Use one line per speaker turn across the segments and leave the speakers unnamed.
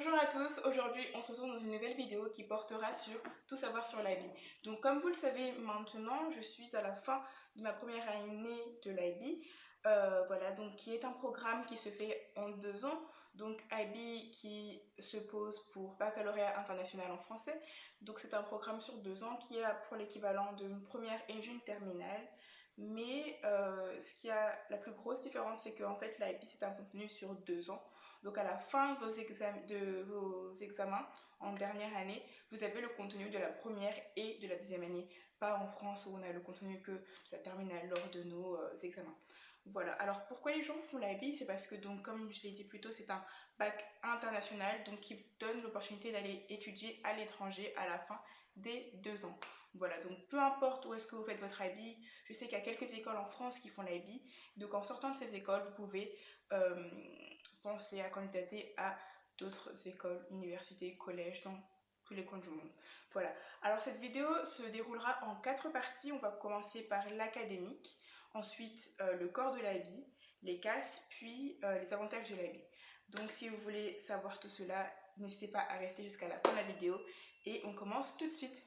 Bonjour à tous, aujourd'hui on se retrouve dans une nouvelle vidéo qui portera sur tout savoir sur l'IB. Donc comme vous le savez maintenant, je suis à la fin de ma première année de l'IB. Voilà, donc qui est un programme qui se fait en 2 ans. Donc IB qui se pose pour baccalauréat international en français. Donc c'est un programme sur 2 ans qui a pour l'équivalent d'une première et d'une terminale. Mais ce qui a la plus grosse différence, c'est qu'en fait l'IB c'est un contenu sur 2 ans. Donc à la fin de vos examens en dernière année, vous avez le contenu de la première et de la deuxième année. Pas en France où on a le contenu que de la terminale lors de nos examens. Voilà, alors pourquoi les gens font l'IB? C'est parce que, donc, comme je l'ai dit plus tôt, c'est un bac international, donc qui vous donne l'opportunité d'aller étudier à l'étranger à la fin des 2 ans. Voilà, donc peu importe où est-ce que vous faites votre IB, je sais qu'il y a quelques écoles en France qui font l'IB, donc en sortant de ces écoles, vous pouvez penser à candidater à d'autres écoles, universités, collèges, dans tous les coins du monde. Voilà, alors cette vidéo se déroulera en 4 parties. On va commencer par l'académique, ensuite le corps de l'IB, les CAS, puis les avantages de l'IB. Donc si vous voulez savoir tout cela, n'hésitez pas à rester jusqu'à la fin de la vidéo et on commence tout de suite.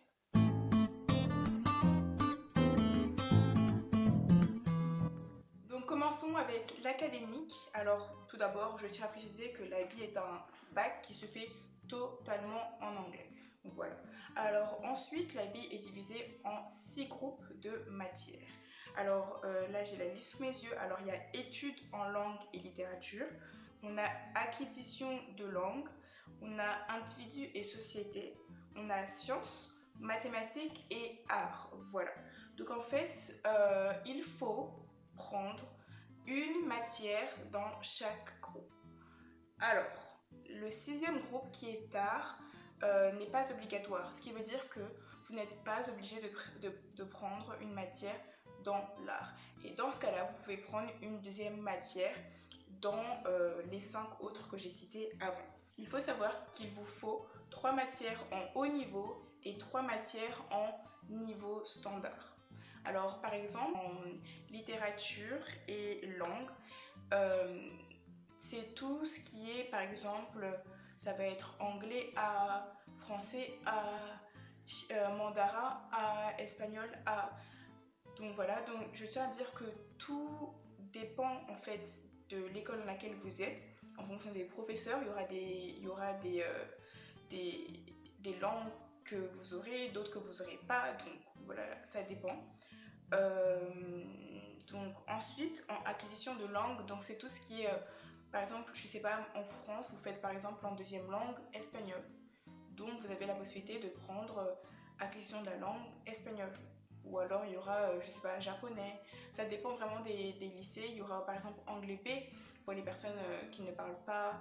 Donc commençons avec l'académique. Alors tout d'abord, je tiens à préciser que l'IB est un bac qui se fait totalement en anglais. Donc voilà. Alors ensuite, l'IB est divisé en 6 groupes de matières. Alors là, j'ai la liste sous mes yeux. Alors il y a études en langue et littérature, on a acquisition de langue, on a individu et société, on a sciences, mathématiques et arts. Voilà. Donc en fait, il faut prendre une matière dans chaque groupe. Alors, le 6e groupe qui est art n'est pas obligatoire, ce qui veut dire que vous n'êtes pas obligé de prendre une matière dans l'art. Et dans ce cas-là, vous pouvez prendre une deuxième matière dans les 5 autres que j'ai citées avant. Il faut savoir qu'il vous faut 3 matières en haut niveau et 3 matières en niveau standard. Alors par exemple en littérature et langue, c'est tout ce qui est par exemple, ça va être anglais à français à mandarin à espagnol à... Donc voilà, donc je tiens à dire que tout dépend en fait de l'école dans laquelle vous êtes. En fonction des professeurs, il y aura des langues que vous aurez, d'autres que vous n'aurez pas. Donc voilà, ça dépend. Donc ensuite, en acquisition de langue, donc c'est tout ce qui est, par exemple, je sais pas, en France, vous faites par exemple en deuxième langue espagnol. Donc vous avez la possibilité de prendre acquisition de la langue espagnole. Ou alors il y aura, je sais pas, japonais. Ça dépend vraiment des lycées. Il y aura par exemple anglais B pour les personnes qui ne parlent pas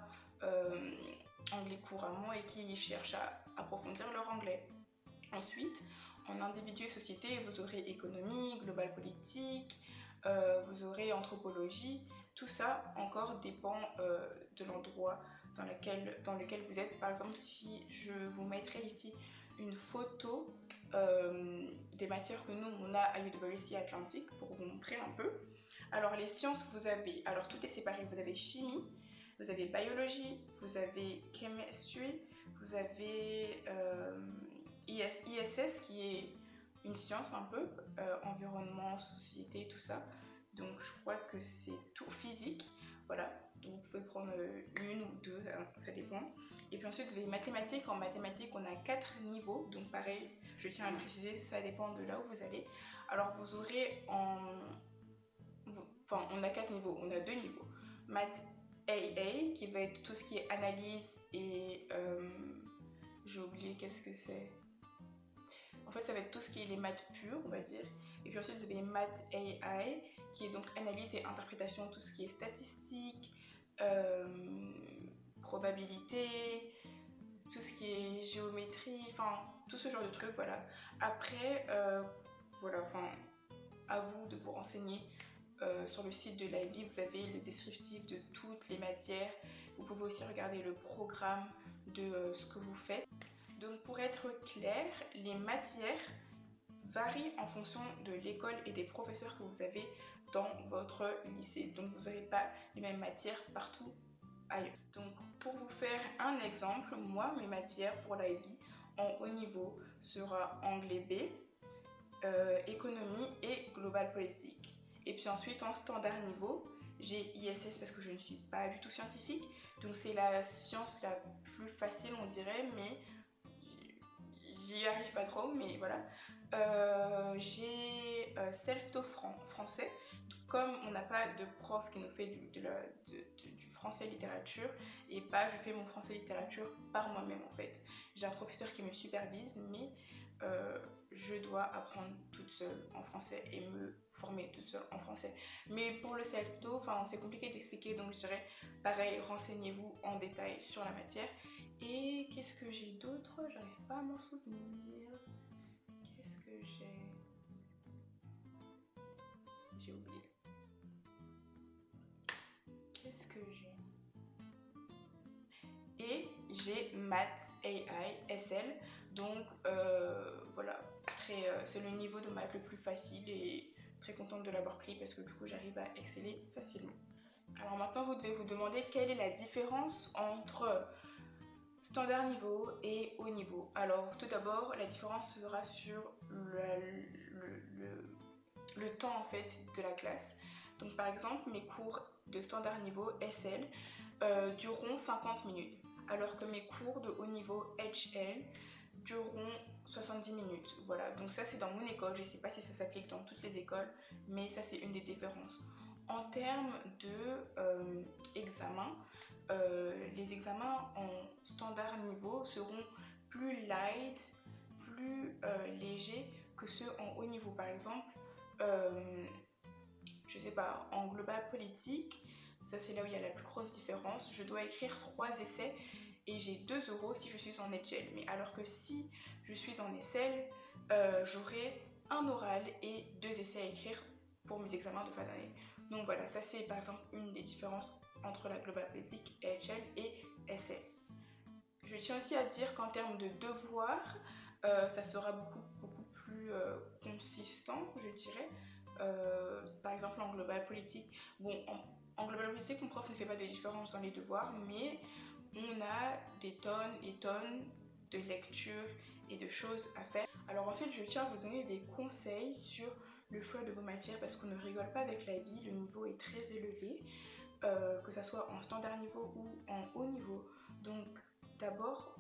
anglais couramment et qui cherchent à approfondir leur anglais. Ensuite, en individu et société, vous aurez économie, global politique, vous aurez anthropologie. Tout ça encore dépend de l'endroit dans lequel vous êtes. Par exemple, si je vous mettrai ici une photo des matières que nous on a à UWC Atlantique pour vous montrer un peu. Alors les sciences, vous avez, alors tout est séparé, vous avez chimie, vous avez biologie, vous avez chemistry, vous avez ISS qui est une science un peu, environnement, société, tout ça. Donc je crois que c'est tout physique, voilà. Donc vous pouvez prendre une ou deux, ça dépend. Et puis ensuite vous avez mathématiques. En mathématiques on a 4 niveaux, donc pareil, je tiens à le préciser, ça dépend de là où vous allez. Alors vous aurez enfin on a 4 niveaux, on a 2 niveaux. Math AA qui va être tout ce qui est analyse et j'ai oublié qu'est-ce que c'est. En fait, ça va être tout ce qui est les maths pures, on va dire. Et puis ensuite, vous avez maths AI, qui est donc analyse et interprétation, tout ce qui est statistique, probabilité, tout ce qui est géométrie, enfin, tout ce genre de trucs, voilà. Après, voilà, enfin, à vous de vous renseigner. Sur le site de l'IB, vous avez le descriptif de toutes les matières. Vous pouvez aussi regarder le programme de ce que vous faites. Donc pour être clair, les matières varient en fonction de l'école et des professeurs que vous avez dans votre lycée. Donc vous n'aurez pas les mêmes matières partout ailleurs. Donc pour vous faire un exemple, moi mes matières pour l'IB en haut niveau sera anglais B, économie et global politique. Et puis ensuite en standard niveau, j'ai ISS parce que je ne suis pas du tout scientifique, donc c'est la science la plus facile on dirait, mais j'y arrive pas trop, mais voilà. J'ai self-taught français. Comme on n'a pas de prof qui nous fait du français littérature, et pas je fais mon français littérature par moi-même en fait. J'ai un professeur qui me supervise, mais je dois apprendre toute seule en français et me former toute seule en français. Mais pour le self-taught, enfin, c'est compliqué d'expliquer, donc je dirais pareil, renseignez-vous en détail sur la matière. Et qu'est-ce que j'ai d'autre? J'arrive pas à m'en souvenir. Qu'est-ce que j'ai? J'ai oublié. Qu'est-ce que j'ai? Et j'ai maths AI SL, donc voilà, c'est le niveau de maths le plus facile et très contente de l'avoir pris parce que du coup j'arrive à exceller facilement. Alors maintenant vous devez vous demander quelle est la différence entre standard niveau et haut niveau. Alors tout d'abord la différence sera sur le temps en fait de la classe. Donc par exemple mes cours de standard niveau SL dureront 50 minutes, alors que mes cours de haut niveau HL dureront 70 minutes. Voilà, donc ça c'est dans mon école, je ne sais pas si ça s'applique dans toutes les écoles, mais ça c'est une des différences. En termes de examens, les examens en standard niveau seront plus light, plus légers que ceux en haut niveau. Par exemple, je sais pas, en global politique, ça c'est là où il y a la plus grosse différence, je dois écrire 3 essais et j'ai 2 € si je suis en HL. Mais alors que si je suis en SL, j'aurai un oral et 2 essais à écrire pour mes examens de fin d'année. Donc voilà, ça c'est par exemple une des différences entre la global politique, HL et SL. Je tiens aussi à dire qu'en termes de devoirs, ça sera beaucoup plus consistant, je dirais. Par exemple en global politique, bon, en global politique, mon prof ne fait pas de différence dans les devoirs, mais on a des tonnes et tonnes de lectures et de choses à faire. Alors ensuite, je tiens à vous donner des conseils sur le choix de vos matières parce qu'on ne rigole pas avec l'IB, le niveau est très élevé, que ce soit en standard niveau ou en haut niveau. Donc d'abord,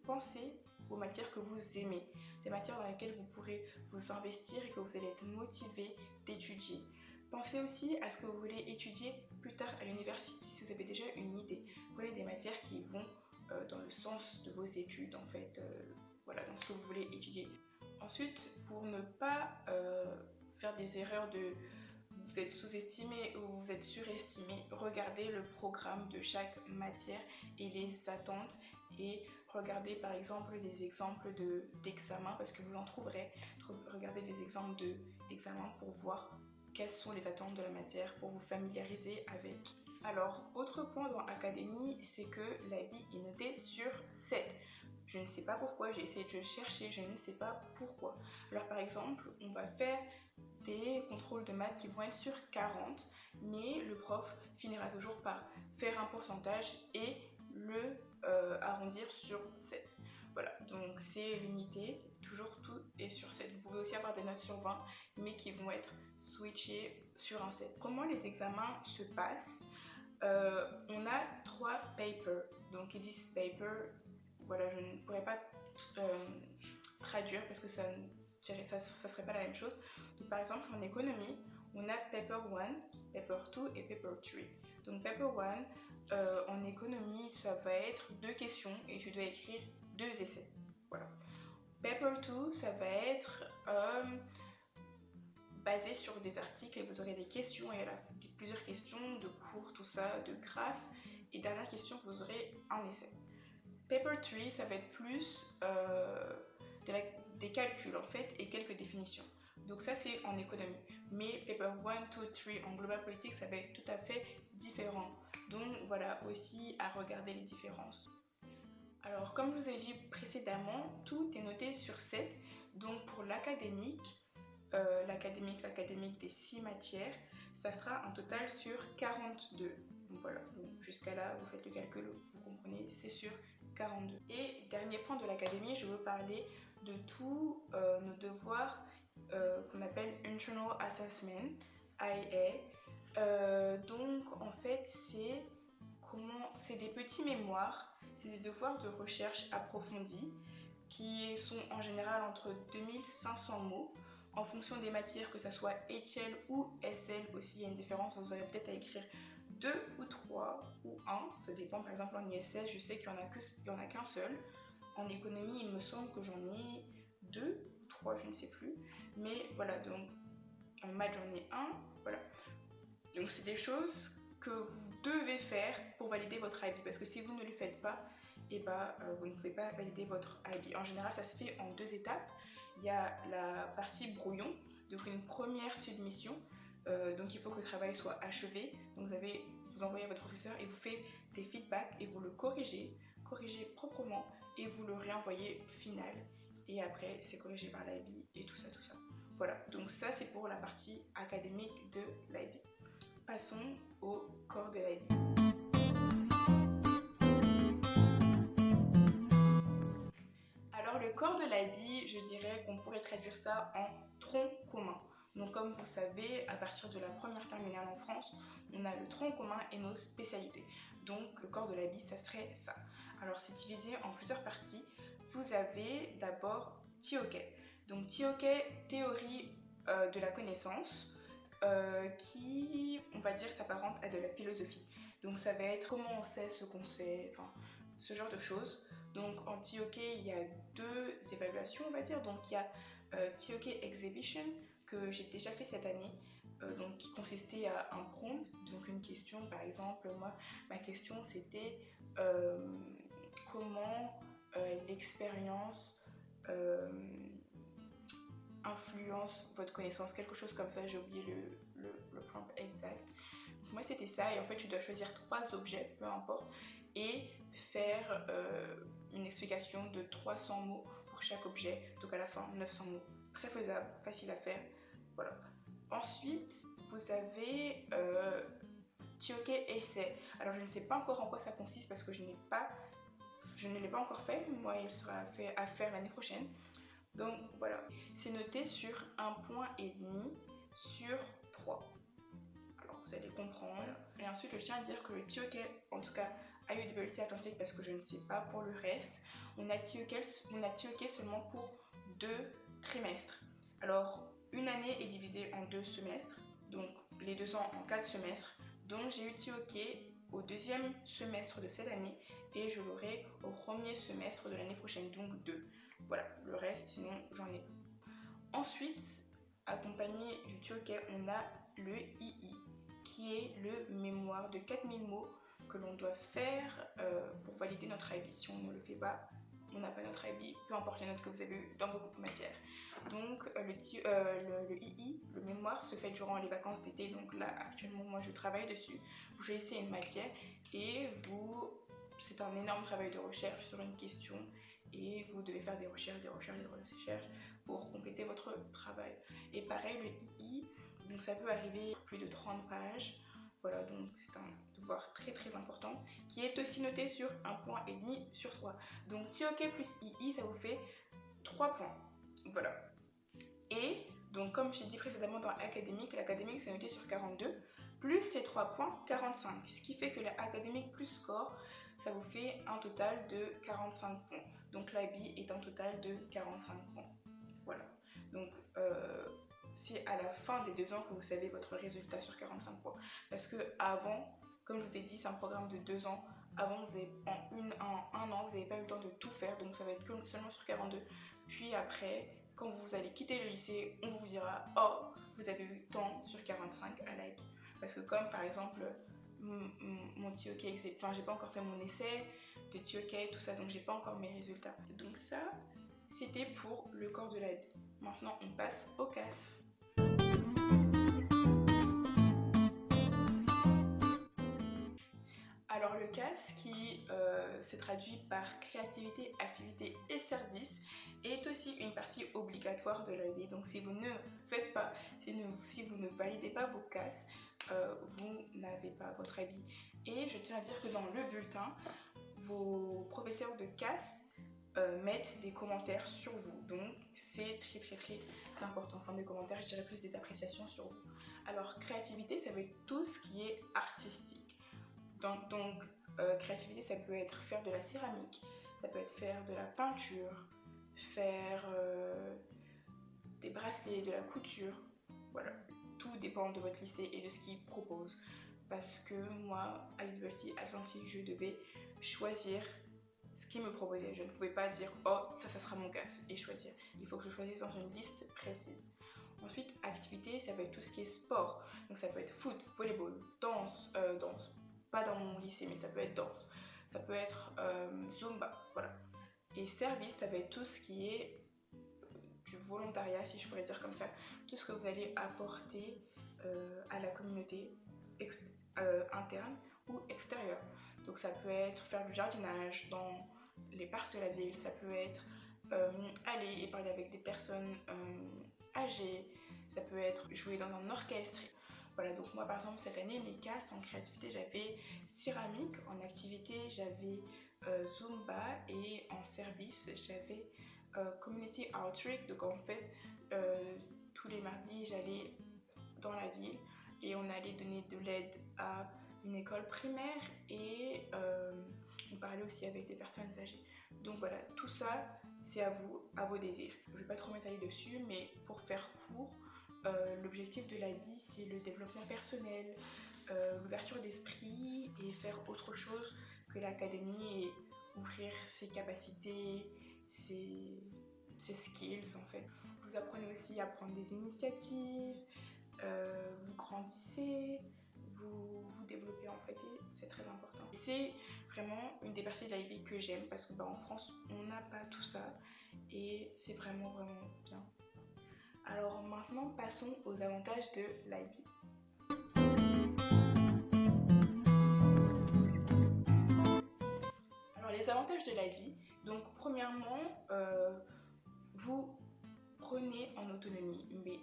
pensez aux matières que vous aimez, des matières dans lesquelles vous pourrez vous investir et que vous allez être motivé d'étudier. Pensez aussi à ce que vous voulez étudier plus tard à l'université si vous avez déjà une idée. Prenez des matières qui vont dans le sens de vos études en fait, voilà, dans ce que vous voulez étudier. Ensuite, pour ne pas faire des erreurs de vous êtes sous-estimé ou vous êtes surestimé, regardez le programme de chaque matière et les attentes et regardez par exemple des exemples d'examens parce que vous en trouverez. Regardez des exemples d'examens pour voir quelles sont les attentes de la matière pour vous familiariser avec. Alors, autre point dans Académie, c'est que l'IB est noté sur 7. Je ne sais pas pourquoi, j'ai essayé de le chercher, je ne sais pas pourquoi. Alors par exemple, on va faire des contrôles de maths qui vont être sur 40, mais le prof finira toujours par faire un pourcentage et le arrondir sur 7. Voilà, donc c'est l'unité, toujours tout est sur 7. Vous pouvez aussi avoir des notes sur 20, mais qui vont être switchées sur un 7. Comment les examens se passent? On a 3 papers, donc ils disent paper, voilà, je ne pourrais pas traduire parce que ça serait pas la même chose. Donc par exemple en économie, on a paper 1, paper 2 et paper 3. Donc paper 1, en économie, ça va être 2 questions et tu dois écrire 2 essais. Voilà. Paper 2, ça va être basé sur des articles et vous aurez des questions et plusieurs questions de cours, tout ça, de graphes. Et dernière question, vous aurez un essai. Paper 3, ça va être plus des calculs en fait et quelques définitions. Donc ça c'est en économie. Mais paper 1, 2, 3 en global politique, ça va être tout à fait différent. Donc voilà aussi à regarder les différences. Alors comme je vous ai dit précédemment, tout est noté sur 7. Donc pour l'académique des 6 matières, ça sera un total sur 42. Donc voilà, donc jusqu'à là, vous faites le calcul, vous comprenez, c'est sur 42. Et dernier point de l'académie, je veux parler de tous nos devoirs qu'on appelle Internal Assessment, IA. Donc en fait, c'est des petits mémoires, c'est des devoirs de recherche approfondis qui sont en général entre 2500 mots en fonction des matières, que ce soit HL ou SL aussi, il y a une différence, vous aurez peut-être à écrire 2 ou 3 ou 1, ça dépend. Par exemple en ISS, je sais qu'il n'y en a qu'un seul. En économie, il me semble que j'en ai 2 ou 3, je ne sais plus. Mais voilà, donc en maths, j'en ai un. Voilà. Donc c'est des choses que vous devez faire pour valider votre IB. Parce que si vous ne le faites pas, et vous ne pouvez pas valider votre IB. En général, ça se fait en 2 étapes. Il y a la partie brouillon, donc une première submission. Donc il faut que le travail soit achevé. Donc vous envoyez à votre professeur et vous faites des feedbacks et vous le corrigez proprement et vous le réenvoyez final. Et après, c'est corrigé par l'IB et tout ça, tout ça. Voilà, donc ça c'est pour la partie académique de l'IB. Passons au corps de l'IB. Alors le corps de l'IB, je dirais qu'on pourrait traduire ça en tronc commun. Donc comme vous savez, à partir de la première terminale en France, on a le tronc commun et nos spécialités. Donc le corps de l'IB, ça serait ça. Alors c'est divisé en plusieurs parties. Vous avez d'abord TOK. Donc TOK, théorie de la connaissance, qui, on va dire, s'apparente à de la philosophie. Donc ça va être comment on sait ce qu'on sait, enfin ce genre de choses. Donc en TOK, il y a 2 évaluations, on va dire. Donc il y a TOK Exhibition que j'ai déjà fait cette année, donc qui consistait à un prompt, donc une question. Par exemple, moi, ma question c'était comment l'expérience influence votre connaissance, quelque chose comme ça, j'ai oublié le prompt exact. Donc moi c'était ça, et en fait tu dois choisir 3 objets, peu importe, et faire une explication de 300 mots pour chaque objet, donc à la fin 900 mots. Très faisable, facile à faire, voilà. Ensuite, vous avez TOK Essai. Alors je ne sais pas encore en quoi ça consiste parce que je ne l'ai pas encore fait, moi il sera fait à faire l'année prochaine. Donc voilà, c'est noté sur 1,5 point sur 3. Alors vous allez comprendre. Et ensuite je tiens à dire que le TOK, en tout cas à UWC Atlantique, parce que je ne sais pas pour le reste, on a TOK seulement pour 2 trimestres. Alors une année est divisée en 2 semestres, donc les 2 ans en 4 semestres. Donc j'ai eu TOK au 2e semestre de cette année et je l'aurai au 1er semestre de l'année prochaine, donc 2. Voilà, le reste, sinon j'en ai. Ensuite, accompagné du TOK, on a le II, qui est le mémoire de 4000 mots que l'on doit faire pour valider notre IB. Si on ne le fait pas, on n'a pas notre IB, peu importe les notes que vous avez eues dans vos matières. Donc le II, le mémoire, se fait durant les vacances d'été. Donc là, actuellement, moi je travaille dessus. Vous choisissez une matière et c'est un énorme travail de recherche sur une question. Et vous devez faire des recherches pour compléter votre travail. Et pareil, le II, donc ça peut arriver plus de 30 pages. Voilà, donc c'est un devoir très très important qui est aussi noté sur 1,5 point sur 3. Donc TOK plus II, ça vous fait 3 points. Voilà. Et donc comme j'ai dit précédemment dans l'académique c'est noté sur 42, plus ces 3 points, 45. Ce qui fait que l'académique plus score, ça vous fait un total de 45 points. Donc l'IB est un total de 45 points. Voilà. Donc c'est à la fin des 2 ans que vous savez votre résultat sur 45 points. Parce que avant, comme je vous ai dit, c'est un programme de 2 ans. Avant, en un an, vous n'avez pas eu le temps de tout faire, donc ça va être seulement sur 42. Puis après, quand vous allez quitter le lycée, on vous dira « Oh, vous avez eu tant sur 45 à l'IB ». Parce que comme par exemple, mon TOK, enfin j'ai pas encore fait mon essai de TOK, tout ça, donc j'ai pas encore mes résultats. Donc ça, c'était pour le corps de l'IB. Maintenant, on passe au CAS. Alors Alors le CAS qui se traduit par créativité, activité et service est aussi une partie obligatoire de l'IB. Donc si vous ne faites pas, si vous ne validez pas vos CAS, vous n'avez pas votre IB. Et je tiens à dire que dans le bulletin, vos professeurs de CAS mettent des commentaires sur vous. Donc c'est très important. Enfin des commentaires, je dirais plus des appréciations sur vous. Alors créativité, ça veut être tout ce qui est artistique. Donc créativité, ça peut être faire de la céramique, ça peut être faire de la peinture, faire des bracelets, de la couture. Voilà, tout dépend de votre lycée et de ce qu'il propose. Parce que moi, à l'Université Atlantique, je devais choisir ce qu'il me proposait. Je ne pouvais pas dire « Oh, ça sera mon CAS » et choisir. Il faut que je choisisse dans une liste précise. Ensuite, activité, ça va être tout ce qui est sport. Donc ça peut être foot, volleyball, danse, pas dans mon lycée, mais ça peut être danse. Ça peut être Zumba, voilà. Et service, ça va être tout ce qui est du volontariat, si je pourrais dire comme ça. Tout ce que vous allez apporter à la communauté interne ou extérieure. Donc ça peut être faire du jardinage dans les parcs de la ville, ça peut être aller et parler avec des personnes âgées, ça peut être jouer dans un orchestre. Voilà, donc moi par exemple cette année, mes CAS en créativité, j'avais céramique, en activité j'avais Zumba et en service j'avais Community Outreach. Donc en fait, tous les mardis j'allais dans la ville et on allait donner de l'aide à une école primaire et on parlait aussi avec des personnes âgées. Donc voilà, tout ça c'est à vous, à vos désirs. Je ne vais pas trop m'étaler dessus, mais pour faire court, l'objectif de l'IB c'est le développement personnel, l'ouverture d'esprit et faire autre chose que l'académie et ouvrir ses capacités, ses skills en fait. Vous apprenez aussi à prendre des initiatives, vous grandissez, vous développez en fait et c'est très important. C'est vraiment une des parties de l'IB que j'aime parce que en France on n'a pas tout ça et c'est vraiment bien. Alors maintenant passons aux avantages de l'IB. Alors les avantages de l'IB, donc premièrement vous prenez en autonomie, mais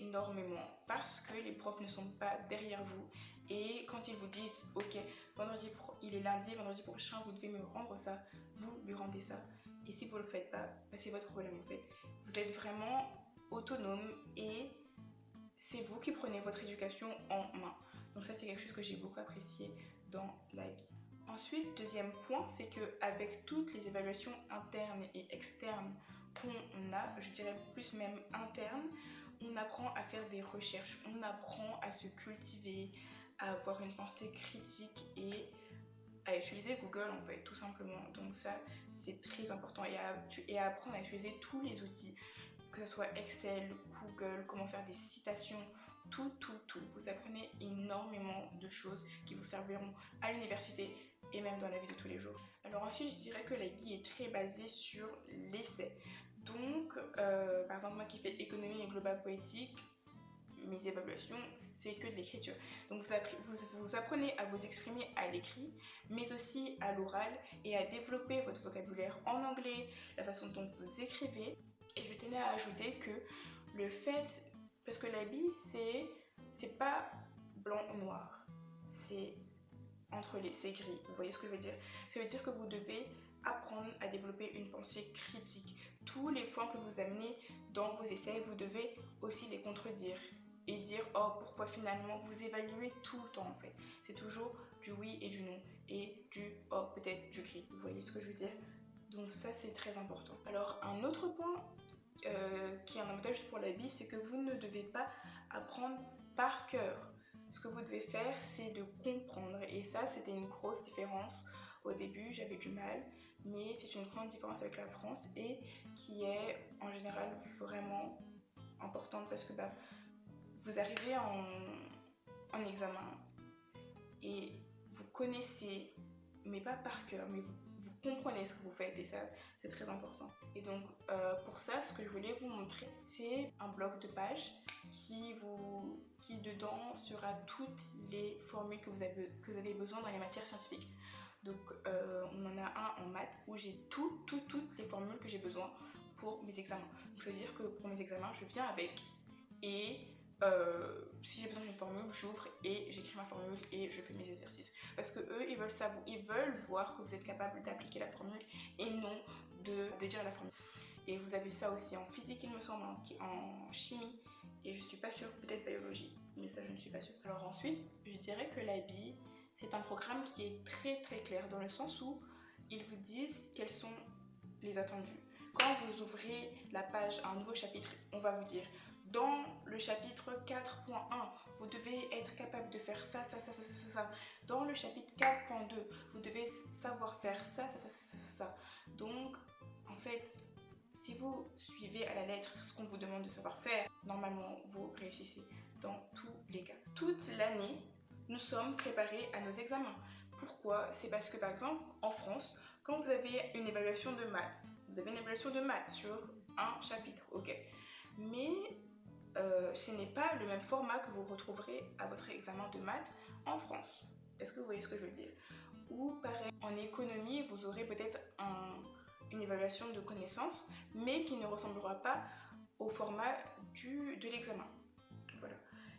énormément, parce que les profs ne sont pas derrière vous et quand ils vous disent ok, il est lundi, vendredi prochain vous devez me rendre ça, vous lui rendez ça, et si vous le faites pas, c'est votre problème en fait. Vous êtes vraiment autonome et c'est vous qui prenez votre éducation en main. Donc ça c'est quelque chose que j'ai beaucoup apprécié dans l'IB. Ensuite, deuxième point, c'est qu'avec toutes les évaluations internes et externes qu'on a, je dirais plus même internes, on apprend à faire des recherches, on apprend à se cultiver, à avoir une pensée critique et à utiliser Google en fait, tout simplement. Donc ça, c'est très important et à apprendre à utiliser tous les outils, que ce soit Excel, Google, comment faire des citations, tout. Vous apprenez énormément de choses qui vous serviront à l'université et même dans la vie de tous les jours. Alors ensuite, je dirais que l'IB est très basée sur l'essai. Donc, par exemple, moi qui fais économie et global poétique, mes évaluations, c'est que de l'écriture. Donc vous apprenez à vous exprimer à l'écrit, mais aussi à l'oral et à développer votre vocabulaire en anglais, la façon dont vous écrivez. Et je tenais à ajouter que le fait, parce que l'IB, c'est pas blanc ou noir, c'est c'est gris, vous voyez ce que je veux dire? Ça veut dire que vous devez apprendre à développer une pensée critique. Tous les points que vous amenez dans vos essais, vous devez aussi les contredire et dire oh pourquoi finalement, vous évaluez tout le temps en fait. C'est toujours du oui et du non et du oh peut-être du gris, vous voyez ce que je veux dire? Donc ça c'est très important. Alors un autre point qui est un avantage pour l'IB, c'est que vous ne devez pas apprendre par cœur. Ce que vous devez faire, c'est de comprendre. Et ça, c'était une grosse différence. Au début, j'avais du mal, mais c'est une grande différence avec la France et qui est en général vraiment importante parce que vous arrivez en examen et vous connaissez, mais pas par cœur, mais vous comprenez ce que vous faites et ça c'est très important. Et donc pour ça, ce que je voulais vous montrer, c'est un bloc de pages qui dedans sera toutes les formules que vous avez besoin dans les matières scientifiques. Donc on en a un en maths où j'ai toutes les formules que j'ai besoin pour mes examens. Donc ça veut dire que pour mes examens, je viens avec et si j'ai besoin d'une formule, j'ouvre et j'écris ma formule et je fais mes exercices. Parce que eux, ils veulent voir que vous êtes capable d'appliquer la formule et non de dire la formule. Et vous avez ça aussi en physique, il me semble, en chimie, et je suis pas sûre, peut-être biologie, mais ça je ne suis pas sûre. Alors ensuite, je dirais que l'IB, c'est un programme qui est très clair dans le sens où ils vous disent quels sont les attendus. Quand vous ouvrez la page à un nouveau chapitre, on va vous dire dans le chapitre 4.1, vous devez être capable de faire ça. Dans le chapitre 4.2, vous devez savoir faire ça. Donc, en fait, si vous suivez à la lettre ce qu'on vous demande de savoir faire, normalement, vous réussissez dans tous les cas. Toute l'année, nous sommes préparés à nos examens. Pourquoi? C'est parce que, par exemple, en France, quand vous avez une évaluation de maths, vous avez une évaluation de maths sur un chapitre, ok. Mais ce n'est pas le même format que vous retrouverez à votre examen de maths en France. Est-ce que vous voyez ce que je veux dire? Ou pareil, en économie, vous aurez peut-être une évaluation de connaissances, mais qui ne ressemblera pas au format de l'examen. Voilà.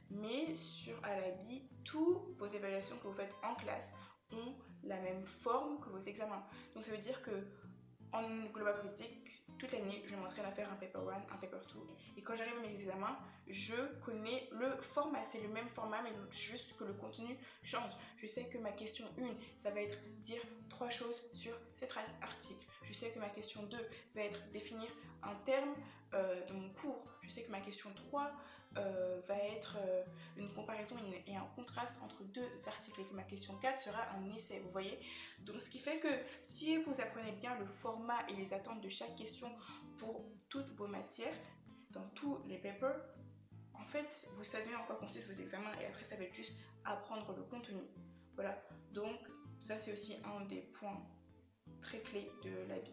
Mais sur l'IB, toutes vos évaluations que vous faites en classe ont la même forme que vos examens. Donc ça veut dire que en global politique, toute l'année, je m'entraîne à faire un paper 1, un paper 2. Et quand j'arrive à mes examens, je connais le format. C'est le même format, mais juste que le contenu change. Je sais que ma question 1, ça va être dire 3 choses sur cet article. Je sais que ma question 2 va être définir un terme de mon cours. Je sais que ma question 3 va être une comparaison et un contraste entre deux articles et que ma question 4 sera un essai, vous voyez. Donc ce qui fait que si vous apprenez bien le format et les attentes de chaque question pour toutes vos matières, dans tous les papers, en fait vous savez en quoi consistent vos examens et après ça va être juste apprendre le contenu. Voilà, donc ça c'est aussi un des points très clés de l'IB.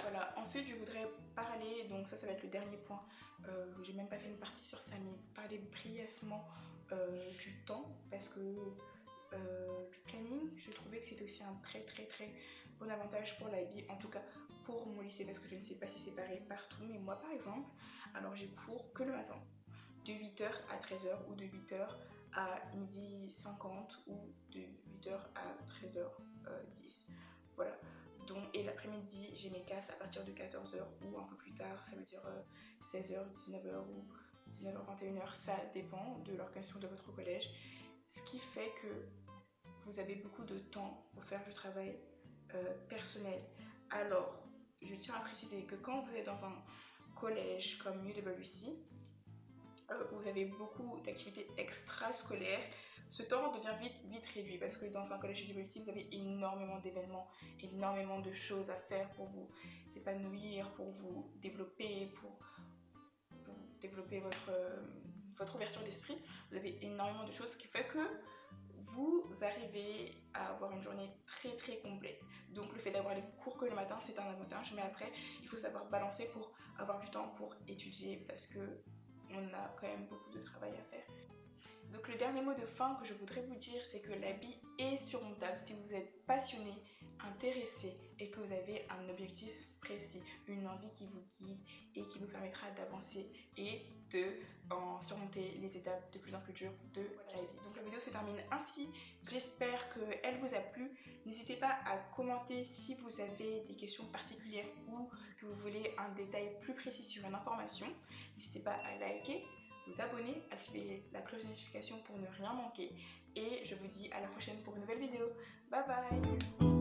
Voilà, ensuite je voudrais parler, donc ça va être le dernier point, j'ai même pas fait une partie sur ça, mais parler brièvement du temps, parce que du planning, je trouvais que c'était aussi un très bon avantage pour l'IB, en tout cas pour mon lycée, parce que je ne sais pas si c'est pareil partout, mais moi par exemple, alors j'ai cours que le matin, de 8h à 13h ou de 8h à 12h50 ou de 8h à 13h10, voilà. Donc, et l'après-midi, j'ai mes classes à partir de 14h ou un peu plus tard, ça veut dire 16h, 19h ou 19h, 21h, ça dépend de l'organisation de votre collège. Ce qui fait que vous avez beaucoup de temps pour faire du travail personnel. Alors, je tiens à préciser que quand vous êtes dans un collège comme UWC, où vous avez beaucoup d'activités extrascolaires, ce temps devient vite réduit parce que dans un collège UWC, vous avez énormément d'événements, énormément de choses à faire pour vous épanouir, pour vous développer, pour développer votre ouverture d'esprit. Vous avez énormément de choses, ce qui fait que vous arrivez à avoir une journée très complète. Donc le fait d'avoir les cours que le matin, c'est un avantage, mais après, il faut savoir balancer pour avoir du temps pour étudier parce que on a quand même beaucoup de travail à faire. Donc le dernier mot de fin que je voudrais vous dire, c'est que l'IB est surmontable si vous êtes passionné, intéressé et que vous avez un objectif précis, une envie qui vous guide et qui vous permettra d'avancer et de surmonter les étapes de plus en plus dures de l'IB. Donc la vidéo se termine ainsi, j'espère qu'elle vous a plu. N'hésitez pas à commenter si vous avez des questions particulières ou que vous voulez un détail plus précis sur une information. N'hésitez pas à liker, vous abonner, activer la cloche de notification pour ne rien manquer et je vous dis à la prochaine pour une nouvelle vidéo. Bye bye.